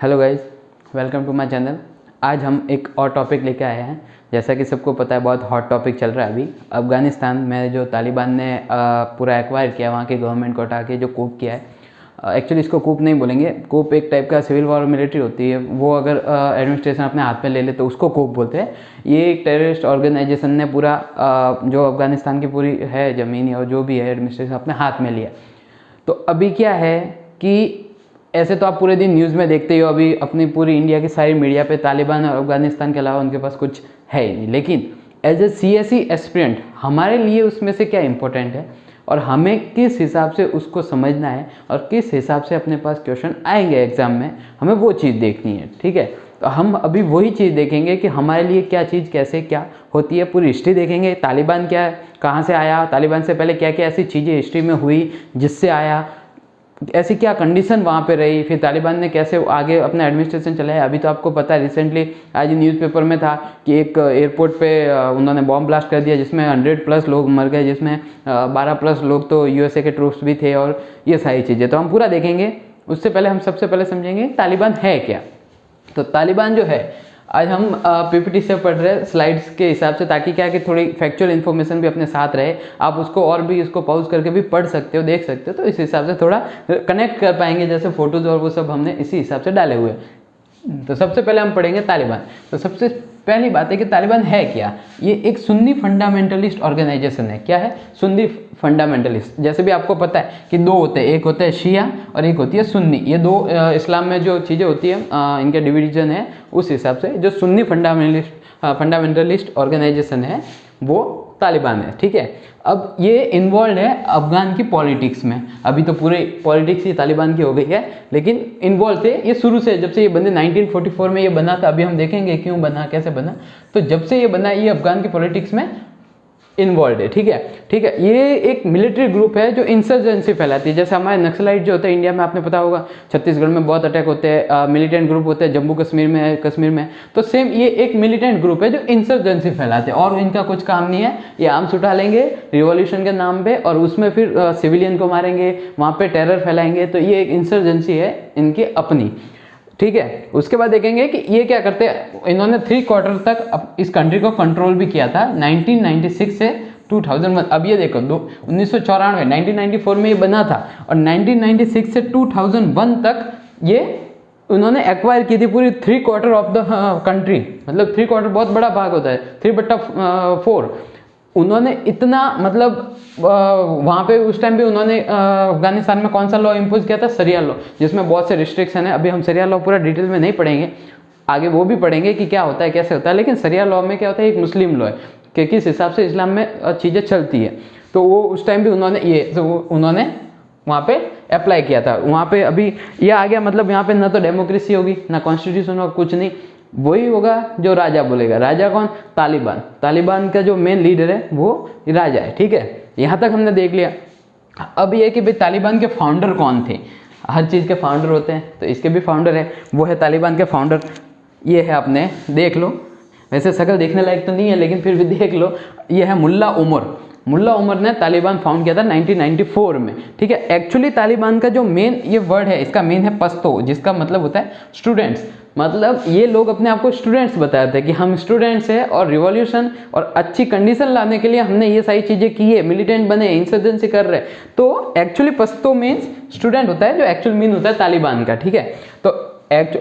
Hello guys, welcome to my channel. आज हम एक और टॉपिक लेके आए हैं। जैसा कि सबको पता है, बहुत हॉट टॉपिक चल रहा है अभी अफ़गानिस्तान में। जो तालिबान ने पूरा एक्वायर किया, वहाँ की गवर्नमेंट को हटा के जो कूप किया है। एक्चुअली इसको कूप नहीं बोलेंगे, कूप एक टाइप का सिविल वॉर मिलिट्री होती है। वो अगर एडमिनिस्ट्रेशन अपने हाथ में ले ले तो उसको कूप बोलते हैं। ये एक टेररिस्ट ऑर्गेनाइजेशन ने पूरा जो अफ़गानिस्तान की पूरी है ज़मीन और जो भी है एडमिनिस्ट्रेशन अपने हाथ में लिया। तो अभी क्या है कि ऐसे तो आप पूरे दिन न्यूज़ में देखते ही हो, अभी अपनी पूरी इंडिया की सारी मीडिया पे तालिबान और अफ़गानिस्तान के अलावा उनके पास कुछ है ही नहीं। लेकिन एज ए CSE एस्पिरेंट हमारे लिए उसमें से क्या इम्पोर्टेंट है और हमें किस हिसाब से उसको समझना है और किस हिसाब से अपने पास क्वेश्चन आएंगे एग्ज़ाम में, हमें वो चीज़ देखनी है। ठीक है, तो हम अभी वही चीज़ देखेंगे कि हमारे लिए क्या चीज़ कैसे क्या होती है। पूरी हिस्ट्री देखेंगे, तालिबान क्या है, कहाँ से आया, तालिबान से पहले क्या क्या ऐसी चीज़ें हिस्ट्री में हुई जिससे आया, ऐसी क्या कंडीशन वहाँ पे रही, फिर तालिबान ने कैसे आगे अपना एडमिनिस्ट्रेशन चलाया। अभी तो आपको पता है, रिसेंटली आज न्यूज़पेपर में था कि एक एयरपोर्ट पे उन्होंने बॉम्ब ब्लास्ट कर दिया जिसमें 100+ लोग मर गए, जिसमें 12+ लोग तो USA के ट्रूप्स भी थे और ये सारी चीज़ें तो हम पूरा देखेंगे। उससे पहले हम सबसे पहले समझेंगे तालिबान है क्या। तो तालिबान जो है, आज हम PPT से पढ़ रहे हैं स्लाइड्स के हिसाब से, ताकि क्या है कि थोड़ी फैक्चुअल इन्फॉर्मेशन भी अपने साथ रहे। आप उसको और भी इसको पॉज करके भी पढ़ सकते हो, देख सकते हो, तो इस हिसाब से थोड़ा कनेक्ट कर पाएंगे। जैसे फोटोज और वो सब हमने इसी हिसाब से डाले हुए हैं। तो सबसे पहले हम पढ़ेंगे तालिबान। तो सबसे पहली बात है कि तालिबान है क्या। ये एक सुन्नी फंडामेंटलिस्ट ऑर्गेनाइजेशन है। क्या है? सुन्नी फंडामेंटलिस्ट। जैसे भी आपको पता है कि दो होते हैं, एक होता है शिया और एक होती है सुन्नी। ये दो इस्लाम में जो चीज़ें होती है इनके डिवीजन है। उस हिसाब से जो सुन्नी फंडामेंटलिस्ट ऑर्गेनाइजेशन है वो तालिबान है। ठीक है, अब ये इन्वॉल्व है अफगान की पॉलिटिक्स में। अभी तो पूरे पॉलिटिक्स ही तालिबान की हो गई है, लेकिन इन्वॉल्व थे ये शुरू से। जब से ये बंदे 1944 में ये बना था, अभी हम देखेंगे क्यों बना, कैसे बना। तो जब से ये बना, ये अफगान की पॉलिटिक्स में इन्वॉल्व है। ठीक है, ठीक है। ये एक मिलिट्री ग्रुप है जो इंसर्जेंसी फैलाती है। जैसे हमारे नक्सलाइट जो होते हैं इंडिया में, आपने पता होगा छत्तीसगढ़ में बहुत अटैक होते हैं, मिलिटेंट ग्रुप होते हैं, जम्मू कश्मीर में। तो सेम ये एक मिलिटेंट ग्रुप है जो इंसर्जेंसी फैलाते हैं और इनका कुछ काम नहीं है। ये आर्म्स उठा लेंगे रिवॉल्यूशन के नाम पे और उसमें फिर सिविलियन को मारेंगे, वहाँ पे टेरर फैलाएंगे। तो ये एक इंसर्जेंसी है इनकी अपनी। ठीक है, उसके बाद देखेंगे कि ये क्या करते हैं। इन्होंने 3 क्वार्टर तक इस कंट्री को कंट्रोल भी किया था 1996 से 2001। अब ये देखो 1994 1994 में ये बना था और 1996 से 2001 तक ये उन्होंने एक्वायर की थी पूरी 3 क्वार्टर ऑफ द कंट्री। मतलब 3 क्वार्टर बहुत बड़ा भाग होता है, 3/4। उन्होंने इतना मतलब वहाँ पे उस टाइम भी उन्होंने अफगानिस्तान में कौन सा लॉ इम्पोज किया था? शरिया लॉ, जिसमें बहुत से रिस्ट्रिक्शन है। अभी हम शरिया लॉ पूरा डिटेल में नहीं पढ़ेंगे, आगे वो भी पढ़ेंगे कि क्या होता है कैसे होता है। लेकिन शरिया लॉ में क्या होता है, एक मुस्लिम लॉ है कि किस हिसाब से इस्लाम में चीज़ें चलती है। तो वो उस टाइम भी उन्होंने वहाँ पे अप्लाई किया था। वहाँ पे अभी ये आ गया, मतलब यहाँ पे ना तो डेमोक्रेसी होगी ना कॉन्स्टिट्यूशन होगा, कुछ नहीं। वही होगा जो राजा बोलेगा। राजा कौन? तालिबान का जो मेन लीडर है वो राजा है। ठीक है, यहाँ तक हमने देख लिया। अब ये कि भाई तालिबान के फाउंडर कौन थे। हर चीज़ के फाउंडर होते हैं, तो इसके भी फाउंडर है, वो है तालिबान के फाउंडर। ये है, आपने देख लो। वैसे शक्ल देखने लायक तो नहीं है, लेकिन फिर भी देख लो। ये है मुल्ला उमर ने तालिबान फाउंड किया था 1994 में। ठीक है, एक्चुअली तालिबान का जो मेन ये वर्ड है, इसका मेन है पश्तो, जिसका मतलब होता है स्टूडेंट्स। मतलब ये लोग अपने आप को स्टूडेंट्स बताते हैं कि हम स्टूडेंट्स हैं और रिवॉल्यूशन और अच्छी कंडीशन लाने के लिए हमने ये सारी चीज़ें की है, मिलिटेंट बने, इंसर्जेंसी कर रहे हैं। तो एक्चुअली पश्तो मीन्स स्टूडेंट होता है, जो एक्चुअल मीन होता है तालिबान का। ठीक है, तो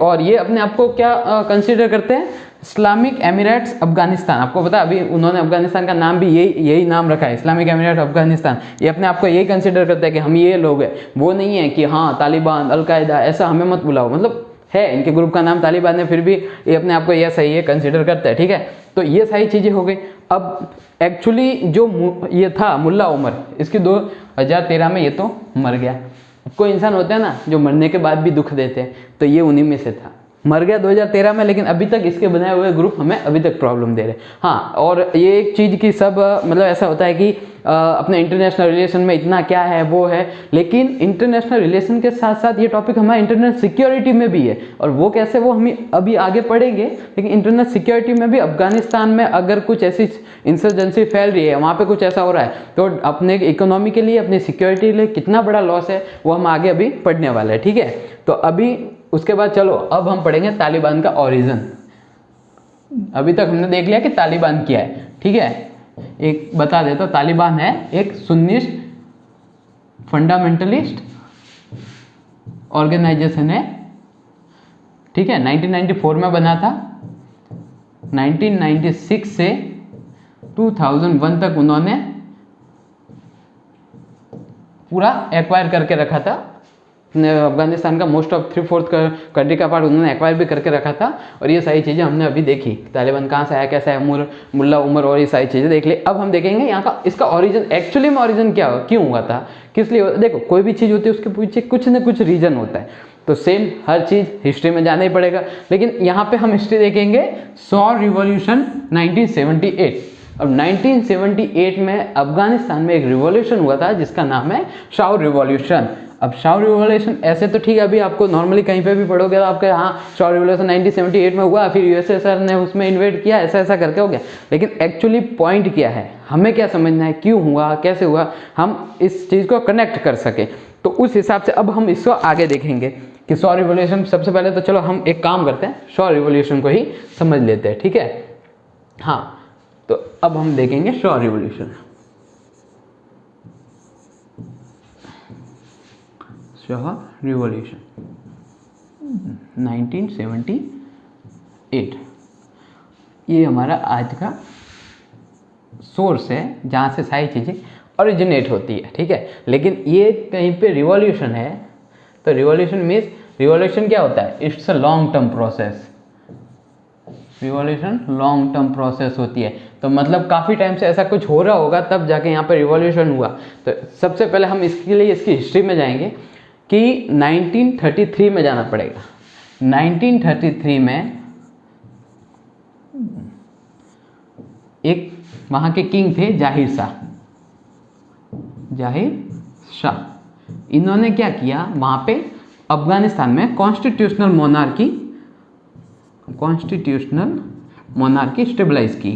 और ये अपने आप को क्या कंसिडर करते हैं? Islamic Emirates Afghanistan. आपको पता है अभी उन्होंने अफगानिस्तान का नाम भी यही नाम रखा है, इस्लामिक एमिरेट अफगानिस्तान। ये अपने आप को यही कंसिडर करते हैं कि हम ये लोग हैं। वो नहीं है कि हाँ तालिबान, अलकायदा, ऐसा हमें मत बुलाओ। मतलब है, इनके ग्रुप का नाम तालिबान है, फिर भी ये अपने आप को यह सही है कंसिडर करते हैं। ठीक है, तो ये सारी चीज़ें हो गई। अब एक्चुअली जो ये था मुल्ला उमर, इसकी 2013 में ये तो मर गया। कोई इंसान होता है ना जो मरने के बाद भी दुख देते हैं, तो ये उन्हीं में से था। मर गया 2013 में, लेकिन अभी तक इसके बनाए हुए ग्रुप हमें अभी तक प्रॉब्लम दे रहे हैं। हाँ, और ये एक चीज़ की सब मतलब ऐसा होता है कि अपने इंटरनेशनल रिलेशन में इतना क्या है वो है, लेकिन इंटरनेशनल रिलेशन के साथ साथ ये टॉपिक हमारे इंटरनल सिक्योरिटी में भी है। और वो कैसे, वो हम अभी आगे पढ़ेंगे। लेकिन इंटरनल सिक्योरिटी में भी अफगानिस्तान में अगर कुछ ऐसी इंसर्जेंसी फैल रही है, वहाँ पे कुछ ऐसा हो रहा है, तो अपने इकोनॉमी के लिए, अपनी सिक्योरिटी के लिए कितना बड़ा लॉस है, वो हम आगे अभी पढ़ने वाले हैं। ठीक है, तो अभी उसके बाद चलो अब हम पढ़ेंगे तालिबान का ओरिजिन। अभी तक हमने देख लिया कि तालिबान क्या है, ठीक है। एक बता देता हूँ, तालिबान है एक सुन्निस्ट फंडामेंटलिस्ट ऑर्गेनाइजेशन है, ठीक है। 1994 में बना था। 1996 से 2001 तक उन्होंने पूरा एक्वायर करके रखा था। अफगानिस्तान का मोस्ट ऑफ 3/4 कंट्री का पार्ट उन्होंने एक्वायर भी करके रखा था। और ये सारी चीज़ें हमने अभी देखी, तालिबान कहाँ से आया, कैसा है, मुल्ला उमर और ये सारी चीज़ें देख ली। अब हम देखेंगे यहाँ का इसका ओरिजिन, एक्चुअली में ओरिजिन क्या हुआ, क्यों हुआ था, किस लिए। देखो कोई भी चीज़ होती है उसके पीछे कुछ ना कुछ रीज़न होता है, तो सेम हर चीज़ हिस्ट्री में जाना ही पड़ेगा। लेकिन यहाँ पे हम हिस्ट्री देखेंगे सौर रिवॉल्यूशन 1978। अब 1978 में अफगानिस्तान में एक रिवॉल्यूशन हुआ था जिसका नाम है शाउर रिवॉल्यूशन। अब शाउर रिवॉल्यूशन ऐसे तो ठीक है, अभी आपको नॉर्मली कहीं पे भी पढ़ोगे तो आपके हाँ शाउर रिवॉल्यूशन 1978 में हुआ, फिर यूएसएसआर ने उसमें इन्वेड किया, ऐसा ऐसा करके हो गया। लेकिन एक्चुअली पॉइंट क्या है, हमें क्या समझना है, क्यों हुआ, कैसे हुआ, हम इस चीज़ को कनेक्ट कर सके। तो उस हिसाब से अब हम इसको आगे देखेंगे कि सौर रिवॉल्यूशन। सबसे पहले तो चलो हम एक काम करते हैं, सौर रिवॉल्यूशन को ही समझ लेते हैं, ठीक है। हाँ, तो अब हम देखेंगे सौर रिवॉल्यूशन। सौर रिवॉल्यूशन 1978 ये हमारा आज का सोर्स है जहाँ से सारी चीज़ें ओरिजिनेट होती है, ठीक है। लेकिन ये कहीं पे रिवॉल्यूशन है, तो रिवॉल्यूशन मीन्स, रिवॉल्यूशन क्या होता है, it's a long term process. Revolution long term process होती है, तो मतलब काफ़ी टाइम से ऐसा कुछ हो रहा होगा तब जाके यहाँ पे रिवॉल्यूशन हुआ। तो सबसे पहले हम इसके लिए इसकी हिस्ट्री में जाएंगे कि 1933 में जाना पड़ेगा। 1933 में एक वहाँ के किंग थे जाहिर शाह। इन्होंने क्या किया, वहाँ पे अफगानिस्तान में कॉन्स्टिट्यूशनल मोनार्की स्टेबलाइज की,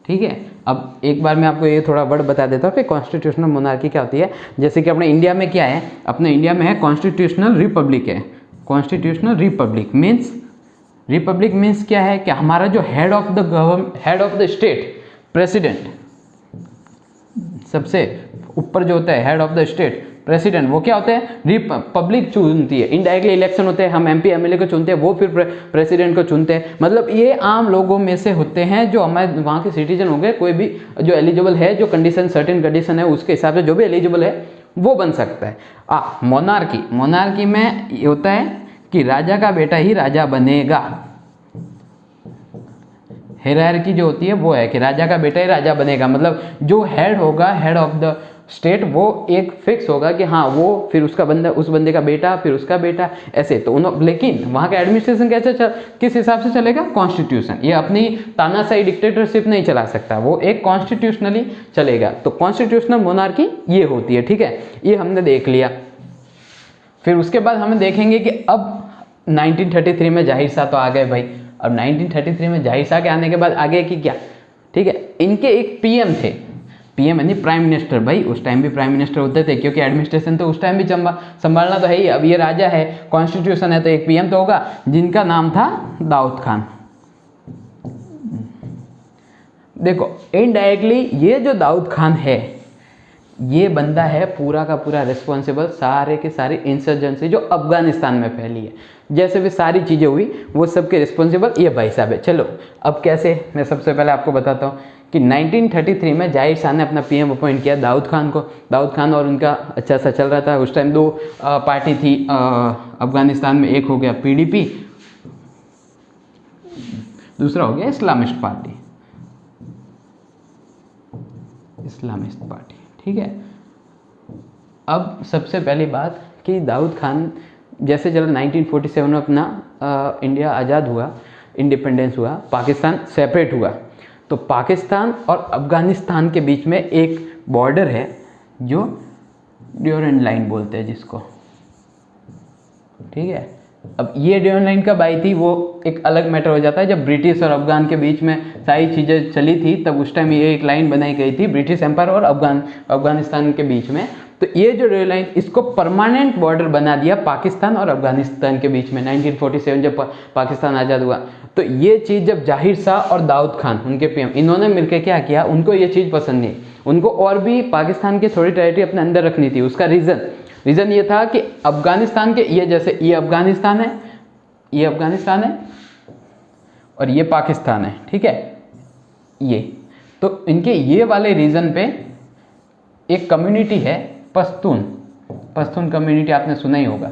ठीक है। अब एक बार मैं आपको ये थोड़ा वर्ड बता देता हूँ कि कॉन्स्टिट्यूशनल मोनार्की क्या होती है। जैसे कि अपने इंडिया में क्या है, अपने इंडिया में है कॉन्स्टिट्यूशनल रिपब्लिक है। कॉन्स्टिट्यूशनल रिपब्लिक मीन्स क्या है कि हमारा जो head of the state, president, सबसे ऊपर जो होता है head of the state, president, वो क्या होते हैं, पब्लिक चुनती है। इनडायरेक्टली इलेक्शन होते हैं, हम एमपी एमएलए को चुनते हैं, वो फिर प्रेसिडेंट को चुनते हैं। मतलब ये आम लोगों में से होते हैं जो हमारे वहाँ के सिटीजन हो गए, कोई भी जो एलिजिबल है, जो कंडीशन सर्टेन कंडीशन है उसके हिसाब से जो भी एलिजिबल है वो बन सकता है। मोनार्की में ये होता है कि राजा का बेटा ही राजा बनेगा। हायरार्की जो होती है वो है कि राजा का बेटा ही राजा बनेगा, मतलब जो हेड होगा, हेड ऑफ द स्टेट, वो एक फिक्स होगा कि हाँ वो फिर उसका बंदा, उस बंदे का बेटा, फिर उसका बेटा, ऐसे। तो लेकिन वहाँ का एडमिनिस्ट्रेशन किस हिसाब से चलेगा, कॉन्स्टिट्यूशन। ये अपनी तानाशाही डिक्टेटरशिप नहीं चला सकता, वो एक कॉन्स्टिट्यूशनली चलेगा। तो कॉन्स्टिट्यूशनल मोनार्की ये होती है, ठीक है। ये हमने देख लिया। फिर उसके बाद हम देखेंगे कि अब 1933 में जाहिर शाह तो आ गए भाई। अब 1933 में जाहिर शाह के आने के बाद आगे की क्या, ठीक है। इनके एक पीएम थे, पीएम यानी प्राइम मिनिस्टर। भाई उस टाइम भी प्राइम मिनिस्टर होते थे, क्योंकि एडमिनिस्ट्रेशन तो उस टाइम भी संभालना तो है ही। अब ये राजा है, कॉन्स्टिट्यूशन है, तो एक पीएम तो होगा, जिनका नाम था दाऊद खान। देखो इनडायरेक्टली ये जो दाऊद खान है, ये बंदा है पूरा का पूरा रिस्पॉन्सिबल सारे के सारी इंसर्जेंसी जो अफगानिस्तान में फैली है, जैसे भी सारी चीज़ें हुई वो सबके रिस्पॉन्सिबल ये भाई साहब है। चलो अब कैसे, मैं सबसे पहले आपको बताता हूँ कि 1933 में जाहिर शाह ने अपना पीएम अपॉइंट किया दाऊद खान को। दाऊद खान और उनका अच्छा सा चल रहा था। उस टाइम दो पार्टी थी अफगानिस्तान में, एक हो गया पीडीपी, दूसरा हो गया इस्लामिस्ट पार्टी, ठीक है। अब सबसे पहली बात कि दाऊद खान जैसे चलो 1947 में अपना इंडिया आज़ाद हुआ, इंडिपेंडेंस हुआ, पाकिस्तान सेपरेट हुआ, तो पाकिस्तान और अफ़गानिस्तान के बीच में एक बॉर्डर है जो ड्यूरेंट लाइन बोलते हैं जिसको, ठीक है। अब ये ड्यूरेंट लाइन कब आई थी वो एक अलग मैटर हो जाता है। जब ब्रिटिश और अफगान के बीच में सारी चीज़ें चली थी तब उस टाइम ये एक लाइन बनाई गई थी ब्रिटिश एम्पायर और अफगानिस्तान के बीच में। तो ये जो रेल लाइन, इसको परमानेंट बॉर्डर बना दिया पाकिस्तान और अफगानिस्तान के बीच में 1947 जब पाकिस्तान आज़ाद हुआ। तो ये चीज़ जब जाहिर शाह और दाऊद खान उनके पीएम, इन्होंने मिलकर क्या किया, उनको ये चीज़ पसंद नहीं, उनको और भी पाकिस्तान की थोड़ी टेरिटरी अपने अंदर रखनी थी। उसका रीज़न ये था कि अफगानिस्तान के, ये जैसे ये अफगानिस्तान है, ये अफगानिस्तान है और ये पाकिस्तान है, ठीक है, ये तो इनके ये वाले रीजन पे एक कम्युनिटी है पश्तून कम्युनिटी, आपने सुना ही होगा।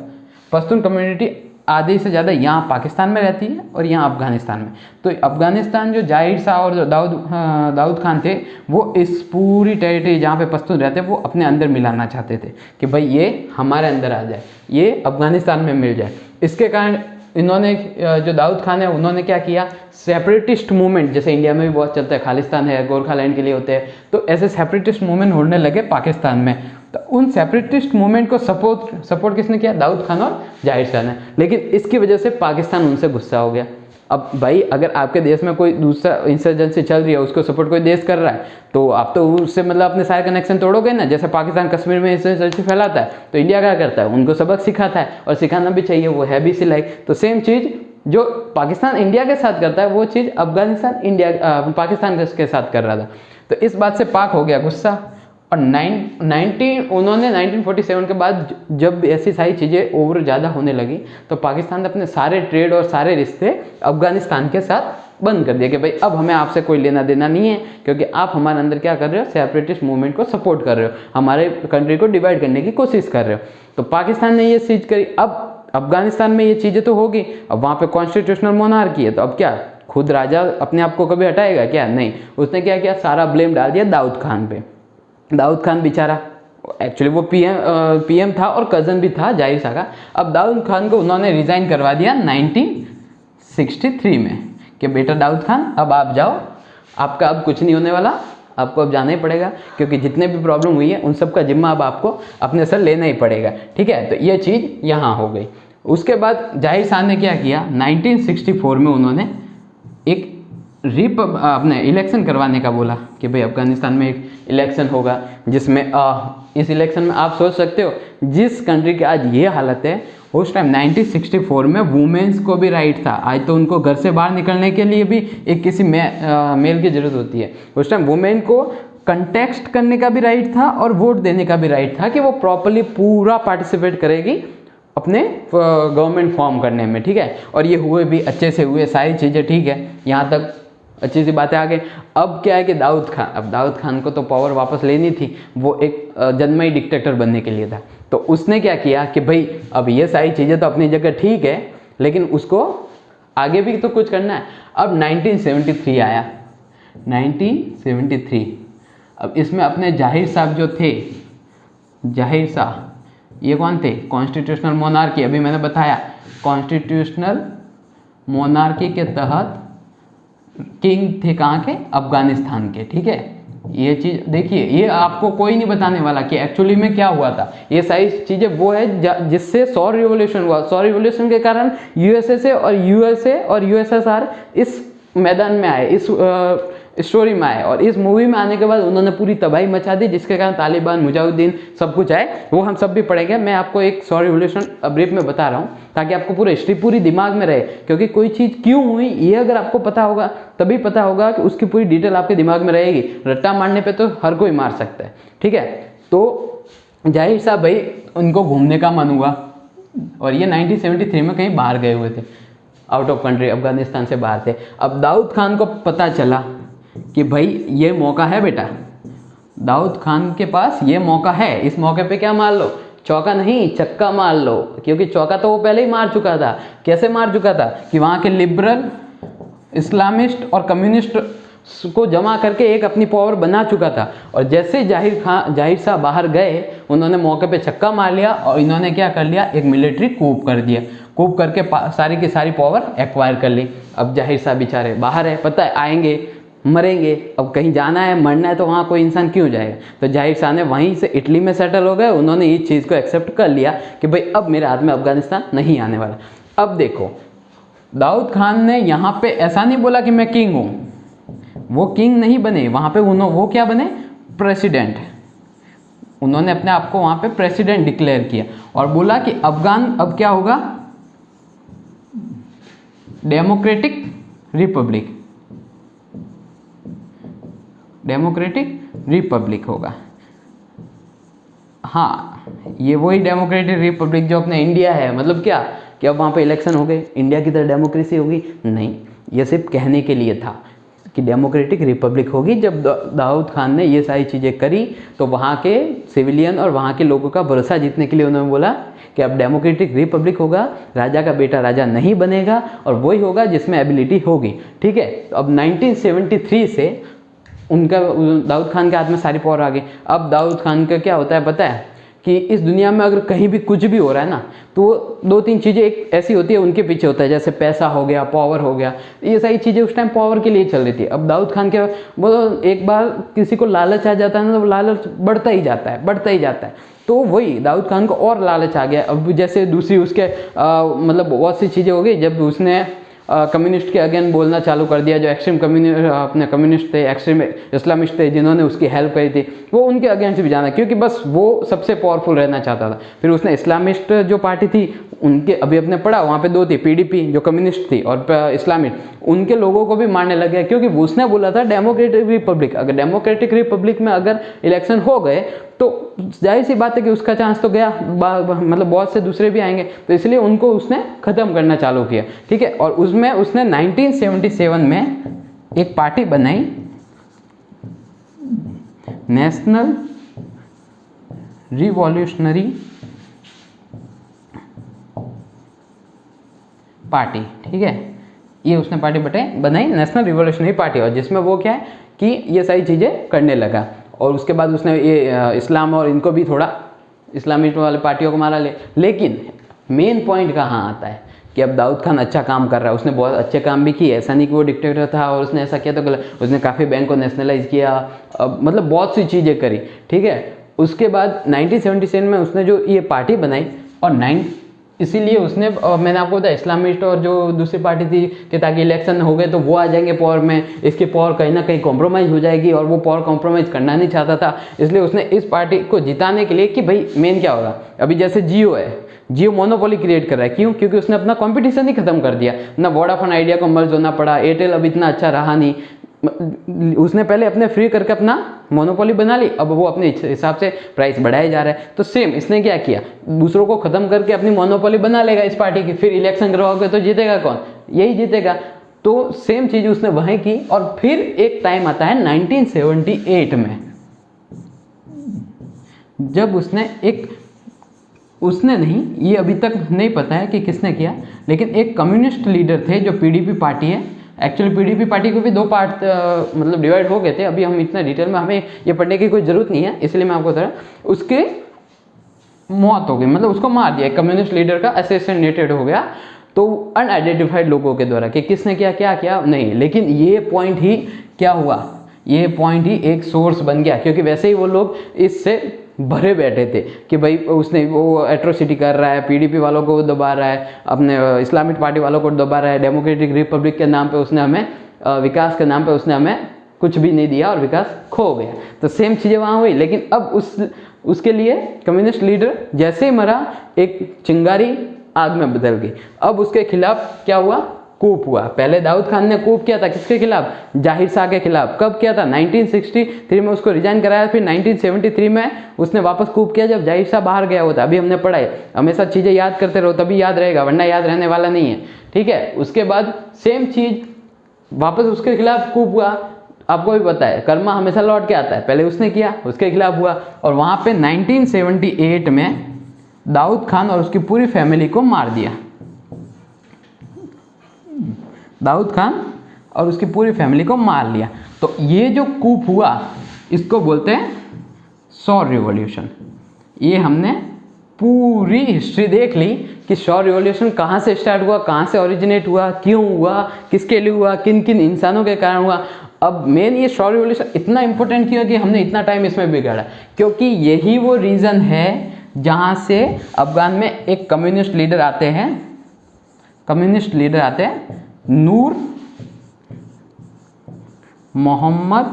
पश्तून कम्युनिटी आधे से ज़्यादा यहाँ पाकिस्तान में रहती है और यहाँ अफगानिस्तान में। तो अफगानिस्तान जो जाहिर शाह और जो दाऊद खान थे, वो इस पूरी टेरिटरी जहाँ पे पश्तून रहते हैं वो अपने अंदर मिलाना चाहते थे कि भाई ये हमारे अंदर आ जाए, ये अफगानिस्तान में मिल जाए। इसके कारण इन्होंने, जो दाऊद खान है, उन्होंने क्या किया, सेपरेटिस्ट मूवमेंट, जैसे इंडिया में भी बहुत चलता है, खालिस्तान है, गोरखालैंड के लिए होते हैं, तो ऐसे सेपरेटिस्ट मूवमेंट होने लगे पाकिस्तान में। तो उन सेपरेटिस्ट मूवमेंट को सपोर्ट किसने किया, दाऊद खान और जाहिर शाह ने। लेकिन इसकी वजह से पाकिस्तान उनसे गुस्सा हो गया। अब भाई अगर आपके देश में कोई दूसरा इंसर्जेंसी चल रही है, उसको सपोर्ट कोई देश कर रहा है, तो आप तो उससे मतलब अपने सारे कनेक्शन तोड़ोगे ना। जैसे पाकिस्तान कश्मीर में इंसर्जेंसी फैलाता है, तो इंडिया क्या करता है, उनको सबक सिखाता है, और सिखाना भी चाहिए, वो है भी सिलाई। तो सेम चीज़ जो पाकिस्तान इंडिया के साथ करता है, वो चीज़ अफगानिस्तान पाकिस्तान के साथ कर रहा था। तो इस बात से पाक हो गया गुस्सा। और उन्होंने 1947 के बाद जब ऐसी सारी चीज़ें ओवर ज़्यादा होने लगी, तो पाकिस्तान ने अपने सारे ट्रेड और सारे रिश्ते अफगानिस्तान के साथ बंद कर दिया कि भाई अब हमें आपसे कोई लेना देना नहीं है, क्योंकि आप हमारे अंदर क्या कर रहे हो, सेपरेटिस्ट मूवमेंट को सपोर्ट कर रहे हो, हमारे कंट्री को डिवाइड करने की कोशिश कर रहे हो। तो पाकिस्तान ने ये चीज़ करी। अब अफगानिस्तान में ये चीज़ें तो होगी, अब वहाँ पे कॉन्स्टिट्यूशनल मोनार्की है, तो अब क्या खुद राजा अपने आप को कभी हटाएगा क्या, नहीं। उसने क्या किया, सारा ब्लेम डाल दिया दाऊद खान पे। दाऊद खान बेचारा, एक्चुअली वो पीएम था और कज़न भी था जाहिर शाह का। अब दाऊद खान को उन्होंने रिज़ाइन करवा दिया 1963 में कि बेटा दाऊद खान अब आप जाओ, आपका अब कुछ नहीं होने वाला, आपको अब जाना ही पड़ेगा, क्योंकि जितने भी प्रॉब्लम हुई है उन सब का जिम्मा अब आपको अपने सर लेना ही पड़ेगा, ठीक है। तो ये चीज़ यहाँ हो गई। उसके बाद जाहिर शाह ने क्या किया, 1964 में उन्होंने एक अपने इलेक्शन करवाने का बोला कि भाई अफगानिस्तान में एक इलेक्शन होगा, जिसमें इस इलेक्शन में आप सोच सकते हो जिस कंट्री की आज ये हालत है, उस टाइम 1964 में वुमेन्स को भी राइट था। आज तो उनको घर से बाहर निकलने के लिए भी एक किसी मेल की ज़रूरत होती है। उस टाइम वुमेन को कंटेक्स्ट करने का भी राइट था और वोट देने का भी राइट था कि वो प्रॉपरली पूरा पार्टिसिपेट करेगी अपने गवर्नमेंट फॉर्म करने में, ठीक है। और ये हुए भी, अच्छे से हुए, सारी चीज़ें ठीक है, यहाँ तक अच्छी सी बातें आ गई। अब क्या है कि दाऊद खान को तो पावर वापस लेनी थी, वो एक जन्मई डिक्टेटर बनने के लिए था। तो उसने क्या किया कि भाई अब ये सारी चीज़ें तो अपनी जगह ठीक है, लेकिन उसको आगे भी तो कुछ करना है। अब 1973 आया, 1973। अब इसमें अपने जाहिर साहब जो थे, जाहिर शाह, ये कौन थे, कॉन्स्टिट्यूशनल मोनार्की, अभी मैंने बताया कॉन्स्टिट्यूशनल मोनार्की के तहत किंग थे, कहाँ के, अफगानिस्तान के, ठीक है। ये चीज़ देखिए, ये आपको कोई नहीं बताने वाला कि एक्चुअली में क्या हुआ था। ये सारी चीज़ें वो है जिससे 100 रिवोल्यूशन हुआ। 100 रिवोल्यूशन के कारण यूएसए और यूएसएसआर इस मैदान में आए, इस स्टोरी में आए, और इस मूवी में आने के बाद उन्होंने पूरी तबाही मचा दी, जिसके कारण तालिबान, मुजाहिदीन सब कुछ आए। वो हम सब भी पढ़ेंगे। मैं आपको एक 100 रिवोल्यूशन ब्रीफ में बता रहा हूँ ताकि आपको पूरी हिस्ट्री पूरी दिमाग में रहे, क्योंकि कोई चीज़ क्यों हुई ये अगर आपको पता होगा तभी पता होगा कि उसकी पूरी डिटेल आपके दिमाग में रहेगी। रट्टा मारने पर तो हर कोई मार सकता है, ठीक है। तो जाहिर साहब भाई उनको घूमने का मन हुआ, और ये 1973 में कहीं बाहर गए हुए थे, आउट ऑफ कंट्री, अफगानिस्तान से बाहर थे। अब दाऊद खान को पता चला कि भाई ये मौका है बेटा, दाऊद खान के पास ये मौका है, इस मौके पे क्या मार लो, चौका नहीं चक्का मार लो, क्योंकि चौका तो वो पहले ही मार चुका था। कैसे मार चुका था कि वहाँ के लिबरल, इस्लामिस्ट और कम्युनिस्ट को जमा करके एक अपनी पावर बना चुका था। और जैसे जाहिर शाह बाहर गए, उन्होंने मौके पे छक्का मार लिया और इन्होंने क्या कर लिया, एक मिलिट्री कूप कर दिया। कूप करके सारी की सारी पावर एक्वायर कर ली। अब जाहिर शाह बेचारे बाहर है, पता है आएंगे मरेंगे, अब कहीं जाना है मरना है तो वहाँ कोई इंसान क्यों जाएगा। तो जाहिर शाह ने वहीं से इटली में सेटल हो गए। उन्होंने इस चीज़ को एक्सेप्ट कर लिया कि भाई अब मेरे हाथ में अफगानिस्तान नहीं आने वाला। अब देखो, दाऊद खान ने यहाँ पे ऐसा नहीं बोला कि मैं किंग हूँ, वो किंग नहीं बने, वहाँ पे वो क्या बने, प्रेसिडेंट। उन्होंने अपने आप को वहाँ पे प्रेसिडेंट डिक्लेयर किया और बोला कि अफगान अब क्या होगा, डेमोक्रेटिक रिपब्लिक, डेमोक्रेटिक रिपब्लिक होगा। हाँ, ये वही डेमोक्रेटिक रिपब्लिक जो अपने इंडिया है, मतलब क्या कि अब वहाँ पे इलेक्शन हो गए, इंडिया की तरह डेमोक्रेसी होगी? नहीं, ये सिर्फ कहने के लिए था कि डेमोक्रेटिक रिपब्लिक होगी। जब दाऊद खान ने ये सारी चीज़ें करी तो वहाँ के सिविलियन और वहाँ के लोगों का भरोसा जीतने के लिए उन्होंने बोला कि अब डेमोक्रेटिक रिपब्लिक होगा, राजा का बेटा राजा नहीं बनेगा और वही होगा जिसमें एबिलिटी होगी। ठीक है, तो अब 1973 से उनका, दाऊद खान के हाथ में सारी पावर आ गई। अब दाऊद खान का क्या होता है पता है कि इस दुनिया में अगर कहीं भी कुछ भी हो रहा है ना, तो दो तीन चीज़ें एक ऐसी होती है उनके पीछे होता है, जैसे पैसा हो गया, पावर हो गया, ये सारी चीज़ें उस टाइम पावर के लिए चल रही थी। अब दाऊद खान के वो एक बार किसी को लालच आ जाता है ना, तो लालच बढ़ता ही जाता है, बढ़ता ही जाता है। तो वही दाऊद खान को और लालच आ गया। अब जैसे दूसरी उसके मतलब बहुत सी चीज़ें हो गई, जब उसने कम्युनिस्ट के अगेन बोलना चालू कर दिया, जो एक्सट्रीम अपने कम्युनिस्ट थे, एक्सट्रीम इस्लामिस्ट थे जिन्होंने उसकी हेल्प करी थी, वो उनके अगेंस्ट भी जाना, क्योंकि बस वो सबसे पावरफुल रहना चाहता था। फिर उसने इस्लामिस्ट जो पार्टी थी उनके, अभी अपने पढ़ा वहाँ पे दो थी, पीडीपी जो कम्युनिस्ट थी और इस्लामिस्ट, उनके लोगों को भी मारने लग गया, क्योंकि उसने बोला था डेमोक्रेटिक रिपब्लिक। अगर डेमोक्रेटिक रिपब्लिक में अगर इलेक्शन हो गए तो जाहिर सी बात है कि उसका चांस तो गया, मतलब बहुत से दूसरे भी आएंगे, तो इसलिए उनको उसने ख़त्म करना चालू किया। ठीक है, और उसमें उसने 1977 में एक पार्टी बनाई, नेशनल रिवॉल्यूशनरी पार्टी। ठीक है, ये उसने पार्टी बनाई नेशनल रिवॉल्यूशनरी पार्टी, और जिसमें वो क्या है कि ये सारी चीज़ें करने लगा। और उसके बाद उसने ये इस्लाम और इनको भी थोड़ा इस्लामिस्ट वाले पार्टियों को मारा लेकिन मेन पॉइंट कहाँ आता है कि अब दाऊद खान अच्छा काम कर रहा है, उसने बहुत अच्छे काम भी किए, ऐसा नहीं कि वो डिक्टेटर था और उसने ऐसा किया तो गलत। उसने काफ़ी बैंक को नेशनलाइज किया, मतलब बहुत सी चीज़ें करी। ठीक है, उसके बाद 1977 में उसने जो ये पार्टी बनाई और इसीलिए उसने, मैंने आपको बताया इस्लामिस्ट और जो दूसरी पार्टी थी कि ताकि इलेक्शन हो गए तो वो आ जाएंगे पावर में, इसकी पावर कहीं ना कहीं कॉम्प्रोमाइज़ हो जाएगी, और वो पावर कॉम्प्रोमाइज़ करना नहीं चाहता था। इसलिए उसने इस पार्टी को जिताने के लिए कि भाई मेन क्या होगा, अभी जैसे जियो है, जियो मोनोपोली क्रिएट कर रहा है, क्यों? क्योंकि उसने अपना कंपटीशन ही खत्म कर दिया ना, वोडाफोन आइडिया को मर्ज होना पड़ा, एयरटेल अब इतना अच्छा रहा नहीं, उसने पहले अपने फ्री करके अपना मोनोपोली बना ली, अब वो अपने हिसाब से प्राइस बढ़ाए जा रहा है। तो सेम इसने क्या किया, दूसरों को खत्म करके अपनी मोनोपोली बना लेगा इस पार्टी की, फिर इलेक्शन करवाओगे तो जीतेगा कौन? यही जीतेगा। तो सेम चीज़ उसने वहीं की। और फिर एक टाइम आता है 1978 में, जब उसने नहीं, ये अभी तक नहीं पता है कि किसने किया, लेकिन एक कम्युनिस्ट लीडर थे जो पीडीपी पार्टी है, एक्चुअली पीडीपी पार्टी को भी दो पार्ट मतलब डिवाइड हो गए थे, अभी हम इतना डिटेल में हमें ये पढ़ने की कोई ज़रूरत नहीं है, इसलिए मैं आपको बता रहा हूँ। उसके मौत हो गई, मतलब उसको मार दिया, कम्युनिस्ट लीडर का असैसिनेटेड हो गया, तो अनआइडेंटिफाइड लोगों के द्वारा कि किसने किया, क्या किया नहीं, लेकिन ये पॉइंट ही क्या हुआ, ये पॉइंट ही एक सोर्स बन गया, क्योंकि वैसे ही वो लोग इससे भरे बैठे थे कि भाई उसने वो एट्रोसिटी कर रहा है, पीडीपी वालों को दबा रहा है, अपने इस्लामिक पार्टी वालों को दबा रहा है, डेमोक्रेटिक रिपब्लिक के नाम पे उसने हमें, विकास के नाम पे उसने हमें कुछ भी नहीं दिया और विकास खो गया। तो सेम चीज़ें वहाँ हुई, लेकिन अब उसके लिए कम्युनिस्ट लीडर जैसे ही मरा, एक चिंगारी आग में बदल गई। अब उसके खिलाफ क्या हुआ, कूप हुआ। पहले दाऊद खान ने कूप किया था, किसके खिलाफ? जाहिर शाह के खिलाफ। कब किया था? 1963 में उसको रिजाइन कराया, फिर 1973 में उसने वापस कूप किया जब जाहिर शाह बाहर गया होता। अभी हमने पढ़ा है, हमेशा चीज़ें याद करते रहो तभी याद रहेगा, वरना याद रहने वाला नहीं है। ठीक है, उसके बाद सेम चीज़ वापस उसके खिलाफ कूप हुआ। आपको भी पता है कर्मा हमेशा लौट के आता है, पहले उसने किया, उसके खिलाफ हुआ, और वहाँ पे 1978 में दाऊद खान और उसकी पूरी फैमिली को मार दिया। दाऊद खान और उसकी पूरी फैमिली को मार लिया। तो ये जो कूप हुआ इसको बोलते हैं सौर रिवॉल्यूशन। ये हमने पूरी हिस्ट्री देख ली कि सौर रिवॉल्यूशन कहाँ से स्टार्ट हुआ, कहाँ से ओरिजिनेट हुआ, क्यों हुआ, किसके लिए हुआ, किन किन इंसानों के कारण हुआ। अब मेन ये सौर रिवॉल्यूशन इतना इंपॉर्टेंट क्यों है कि हमने इतना टाइम इसमें बिगाड़ा, क्योंकि यही वो रीज़न है जहाँ से अफगान में एक कम्युनिस्ट लीडर आते हैं, नूर मोहम्मद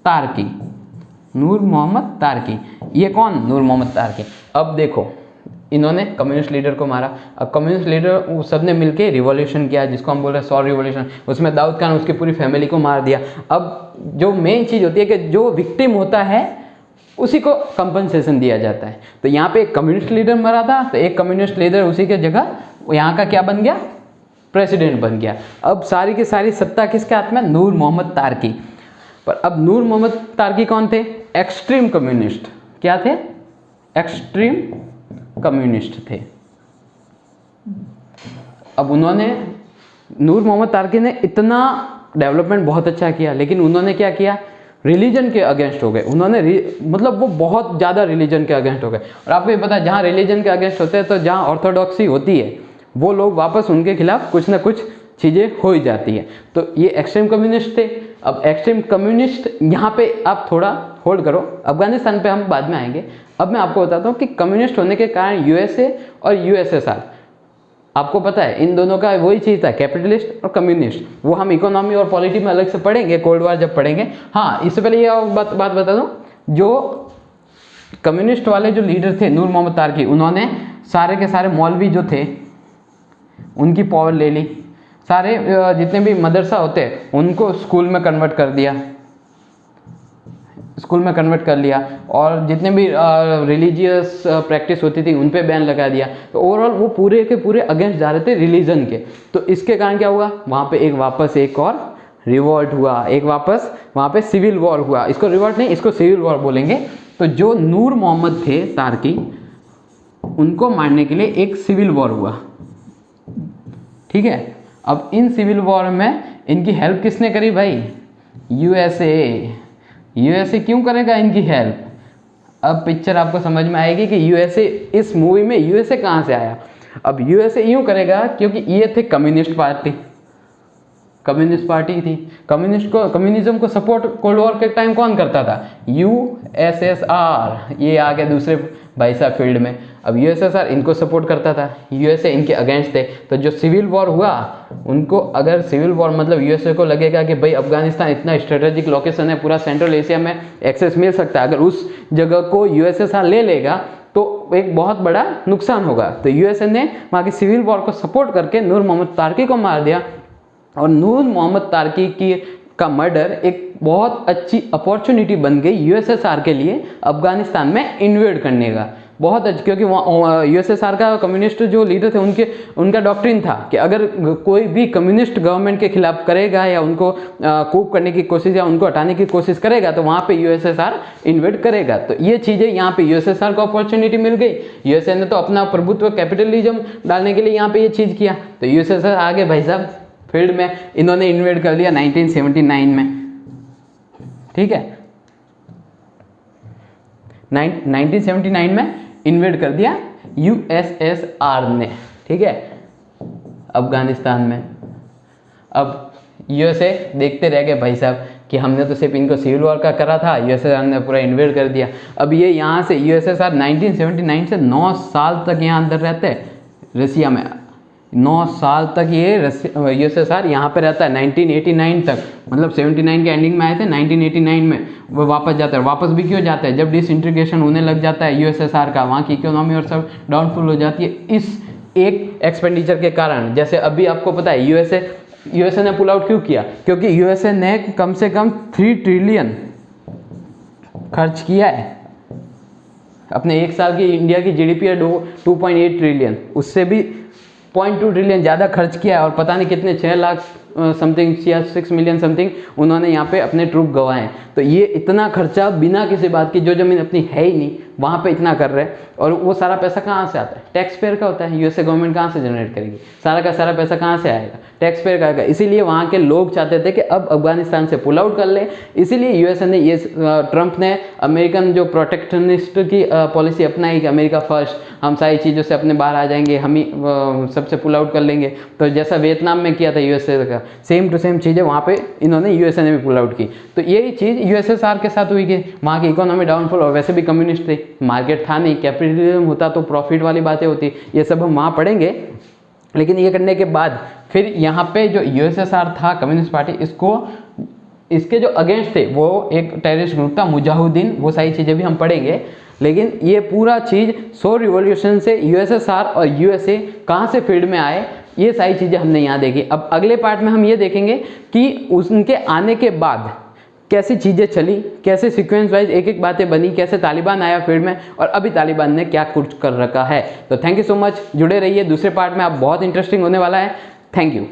तारकी। नूर मोहम्मद तारकी। ये कौन? नूर मोहम्मद तारकी। अब देखो, इन्होंने कम्युनिस्ट लीडर को मारा। अब कम्युनिस्ट लीडर सब ने मिलके रिवॉल्यूशन किया, जिसको हम बोल रहे हैं सॉल रिवॉल्यूशन। उसमें दाऊद खान उसकी पूरी फैमिली को मार दिया। अब जो मेन चीज़ होती है कि जो विक्टिम होता है उसी को कंपनसेशन दिया जाता है। तो यहाँ पे एक कम्युनिस्ट लीडर मरा था, तो एक कम्युनिस्ट लीडर उसी के जगह यहाँ का क्या बन गया? प्रेसिडेंट बन गया। अब सारी की सारी सत्ता किसके हाथ में? नूर मोहम्मद तारकी। पर अब नूर मोहम्मद तारकी कौन थे? Extreme communist. क्या थे? एक्सट्रीम कम्युनिस्ट थे। अब उन्होंने, नूर मोहम्मद तारकी ने इतना डेवलपमेंट बहुत अच्छा किया, लेकिन उन्होंने क्या किया? रिलीजन के अगेंस्ट हो गए। उन्होंने मतलब वो बहुत ज़्यादा रिलीजन के अगेंस्ट हो गए। और आपको ये पता है, जहाँ रिलीजन के अगेंस्ट होते हैं तो जहाँ ऑर्थोडॉक्सी होती है वो लोग वापस उनके खिलाफ कुछ ना कुछ चीज़ें हो ही जाती हैं। तो ये एक्सट्रीम कम्युनिस्ट थे। अब एक्सट्रीम कम्युनिस्ट, यहाँ पे आप थोड़ा होल्ड करो, अफगानिस्तान पे हम बाद में आएंगे। अब मैं आपको बताता हूँ कि कम्युनिस्ट होने के कारण यूएसए और यूएसएसआर, आपको पता है इन दोनों का वही चीज़ था, कैपिटलिस्ट और कम्युनिस्ट। वो हम इकोनॉमी और पॉलिटी में अलग से पढ़ेंगे, कोल्ड वॉर जब पढ़ेंगे। हाँ, इससे पहले ये बात बता दूँ, जो कम्युनिस्ट वाले जो लीडर थे नूर मोहम्मद तारकी, उन्होंने सारे के सारे मौलवी जो थे उनकी पावर ले ली। सारे जितने भी मदरसा होते उनको स्कूल में कन्वर्ट कर दिया, स्कूल में कन्वर्ट कर लिया। और जितने भी रिलीजियस प्रैक्टिस होती थी उन पे बैन लगा दिया। तो ओवरऑल वो पूरे के पूरे अगेंस्ट जा रहे थे रिलीजन के। तो इसके कारण क्या हुआ? वहाँ पे वापस एक और रिवॉल्ट हुआ, एक वापस वहाँ पे सिविल वॉर हुआ। इसको रिवॉल्ट नहीं, इसको सिविल वॉर बोलेंगे। तो जो नूर मोहम्मद थे तारकी, उनको मारने के लिए एक सिविल वॉर हुआ। ठीक है, अब इन सिविल वॉर में इनकी हेल्प किसने करी भाई? यूएसए। यूएसए क्यों करेगा इनकी हेल्प? अब पिक्चर आपको समझ में आएगी कि यूएसए, इस मूवी में यूएसए कहाँ से आया। अब यूएसए यूँ करेगा क्योंकि ये थे कम्युनिस्ट पार्टी, कम्युनिस्ट पार्टी थी। कम्युनिज्म को सपोर्ट कोल्ड वॉर के टाइम कौन करता था? यूएसएसआर। ये आ गया दूसरे भाई साहब फील्ड में। अब यूएसएसआर इनको सपोर्ट करता था, यूएसए इनके अगेंस्ट थे। तो जो सिविल वॉर हुआ, उनको अगर सिविल वॉर मतलब यूएसए को लगेगा कि भाई अफगानिस्तान इतना स्ट्रेटेजिक लोकेशन है, पूरा सेंट्रल एशिया में एक्सेस मिल सकता है, अगर उस जगह को यूएसएसआर ले लेगा तो एक बहुत बड़ा नुकसान होगा। तो यूएसए ने वहाँ की सिविल वॉर को सपोर्ट करके नूर मोहम्मद तारकी को मार दिया। और नूर मोहम्मद तारकी का मर्डर एक बहुत अच्छी अपॉर्चुनिटी बन गई यूएसएसआर के लिए अफगानिस्तान में इन्वेड करने का। बहुत अच्छी, क्योंकि वहाँ यूएसएसआर का कम्युनिस्ट जो लीडर थे उनका डॉक्ट्रिन था कि अगर कोई भी कम्युनिस्ट गवर्नमेंट के खिलाफ करेगा या उनको कूप करने की कोशिश या उनको हटाने की कोशिश करेगा तो वहाँ पे यूएसएसआर इन्वेड करेगा। तो ये चीज़ें यहाँ पे यूएसएसआर को अपॉर्चुनिटी मिल गई। यूएसए ने तो अपना प्रभुत्व कैपिटलिज्म डालने के लिए यहाँ पे ये चीज़ किया। तो यूएसएसआर आगे भाई साहब फील्ड में इन्होंने इन्वेड कर लिया 1979 में। ठीक है, 1979 में इन्वेड कर दिया यूएसएसआर ने। ठीक है, अफगानिस्तान में। अब यूएसए देखते रह गए भाई साहब कि हमने तो सिर्फ इनको सिविल वॉर का करा था, यूएसएसआर ने पूरा इन्वेड कर दिया। अब ये यहाँ से यूएसएसआर 1979 से 9 साल तक यहाँ अंदर रहते हैं रसिया में। 9 साल तक ये यूएसएसआर यहाँ पे रहता है 1989 तक, मतलब 79 के एंडिंग में आए थे, 1989 में वो वापस जाता है। वापस भी क्यों जाता है? जब डिसइंटीग्रेशन होने लग जाता है यूएसएसआर का, वहाँ की इकोनॉमी और सब डाउनफॉल हो जाती है इस एक एक्सपेंडिचर के कारण। जैसे अभी आपको पता है यूएसए ने पुल आउट क्यों किया? क्योंकि यूएसए ने कम से कम 3 ट्रिलियन खर्च किया है। अपने एक साल की इंडिया की जीडीपी है 2.8 ट्रिलियन, उससे भी 0.2 ट्रिलियन ज़्यादा खर्च किया है। और पता नहीं कितने 6 लाख समथिंग या 6 मिलियन समथिंग उन्होंने यहाँ पे अपने ट्रूप गंवाए हैं। तो ये इतना खर्चा बिना किसी बात की, जो ज़मीन अपनी है ही नहीं वहाँ पे इतना कर रहे हैं। और वो सारा पैसा कहाँ से आता है? टैक्स पेयर का होता है। यूएसए गवर्नमेंट कहाँ से जनरेट करेगी? सारा का सारा पैसा कहाँ से आएगा? टैक्स पेयर का आएगा। इसीलिए वहाँ के लोग चाहते थे कि अब अफगानिस्तान से पुल आउट कर ले। इसीलिए यूएसए ने ये ट्रंप ने अमेरिकन जो प्रोटेक्शनिस्ट की पॉलिसी अपनाई कि अमेरिका फर्स्ट, हम सारी चीज़ों से अपने बाहर आ जाएंगे, हम ही सबसे पुल आउट कर लेंगे। तो जैसा वियतनाम में किया था यूएसए का, सेम टू सेम चीज़ें वहाँ पे इन्होंने यूएसए ने भी पुल आउट की। तो यही चीज़ यूएसएसआर के साथ हुई कि वहाँ की इकोनॉमी डाउनफॉल, और वैसे भी कम्युनिस्ट थे, मार्केट था नहीं, कैपिटलिज्म होता तो प्रॉफिट वाली बातें होती। ये सब हम वहाँ पढ़ेंगे। लेकिन ये करने के बाद फिर यहाँ पे जो यूएसएसआर था कम्युनिस्ट पार्टी, इसको इसके जो अगेंस्ट थे वो एक टेररिस्ट ग्रुप था मुजाहिदीन, वो सारी चीज़ें भी हम पढ़ेंगे। लेकिन ये पूरा चीज़ 100 रिवॉल्यूशन से यूएसएसआर और यूएसए कहाँ से फील्ड में आए, ये सारी चीज़ें हमने यहाँ देखी। अब अगले पार्ट में हम ये देखेंगे कि उनके आने के बाद कैसी चीज़ें चली, कैसे सीक्वेंस वाइज एक एक बातें बनी, कैसे तालिबान आया फील्ड में और अभी तालिबान ने क्या कुछ कर रखा है। तो थैंक यू सो मच, जुड़े रहिए, दूसरे पार्ट में आप बहुत इंटरेस्टिंग होने वाला है। Thank you.